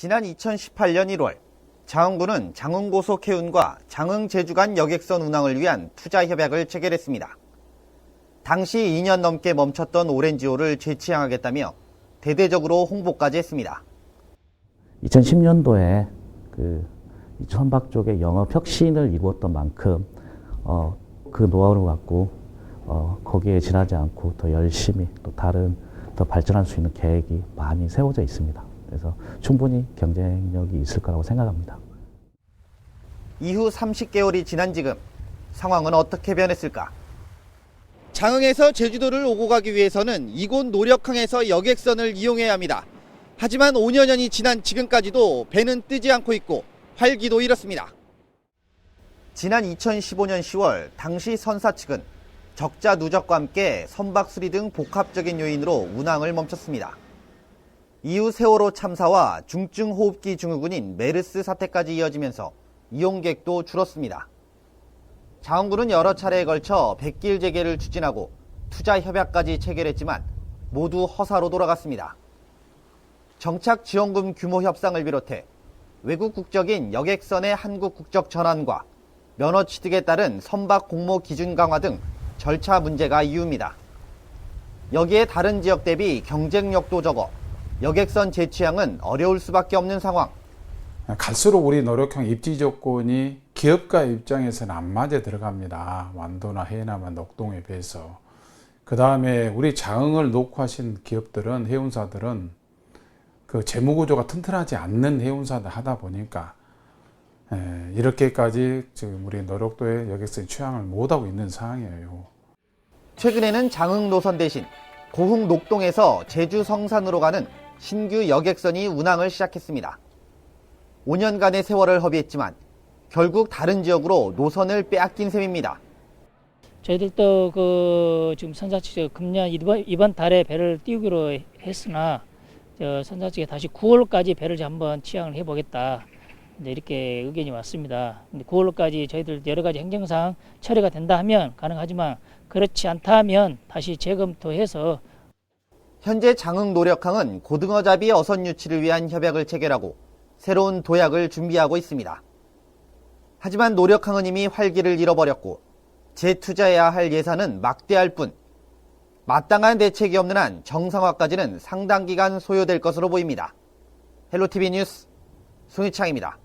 지난 2018년 1월 장흥군은 장흥고속해운과 장흥제주 간 여객선 운항을 위한 투자협약을 체결했습니다. 당시 2년 넘게 멈췄던 오렌지호를 재취항하겠다며 대대적으로 홍보까지 했습니다. 2010년도에 선박 쪽에 영업 혁신을 이루었던 만큼 그 노하우를 갖고 거기에 지나지 않고 더 열심히 또 다른 더 발전할 수 있는 계획이 많이 세워져 있습니다. 그래서 충분히 경쟁력이 있을 거라고 생각합니다. 이후 30개월이 지난 지금 상황은 어떻게 변했을까? 장흥에서 제주도를 오고 가기 위해서는 이곳 노력항에서 여객선을 이용해야 합니다. 하지만 5년이 지난 지금까지도 배는 뜨지 않고 있고 활기도 잃었습니다. 지난 2015년 10월 당시 선사 측은 적자 누적과 함께 선박 수리 등 복합적인 요인으로 운항을 멈췄습니다. 이후 세월호 참사와 중증 호흡기 증후군인 메르스 사태까지 이어지면서 이용객도 줄었습니다. 장흥군은 여러 차례에 걸쳐 백길 재개를 추진하고 투자 협약까지 체결했지만 모두 허사로 돌아갔습니다. 정착 지원금 규모 협상을 비롯해 외국 국적인 여객선의 한국 국적 전환과 면허 취득에 따른 선박 공모 기준 강화 등 절차 문제가 이유입니다. 여기에 다른 지역 대비 경쟁력도 적어 여객선 재취항은 어려울 수밖에 없는 상황. 갈수록 우리 노력형 입지 조건이 기업가 입장에서는 안 맞아 들어갑니다. 완도나 해남, 녹동에 비해서. 그 다음에 우리 장흥을 놓고 하신 기업들은, 해운사들은 그 재무구조가 튼튼하지 않는 해운사들 하다 보니까 이렇게까지 지금 우리 노력도의 여객선 취항을 못하고 있는 상황이에요. 최근에는 장흥 노선 대신 고흥 녹동에서 제주 성산으로 가는 신규 여객선이 운항을 시작했습니다. 5년간의 세월을 허비했지만 결국 다른 지역으로 노선을 빼앗긴 셈입니다. 저희들도 지금 선사 측 금년 이번 달에 배를 띄우기로 했으나 선사 측에 다시 9월까지 배를 한번 취항을 해보겠다. 이렇게 의견이 왔습니다. 9월까지 저희들 여러 가지 행정상 처리가 된다 하면 가능하지만 그렇지 않다 하면 다시 재검토해서. 현재 장흥 노력항은 고등어잡이 어선 유치를 위한 협약을 체결하고 새로운 도약을 준비하고 있습니다. 하지만 노력항은 이미 활기를 잃어버렸고 재투자해야 할 예산은 막대할 뿐 마땅한 대책이 없는 한 정상화까지는 상당 기간 소요될 것으로 보입니다. 헬로티비 뉴스 송희창입니다.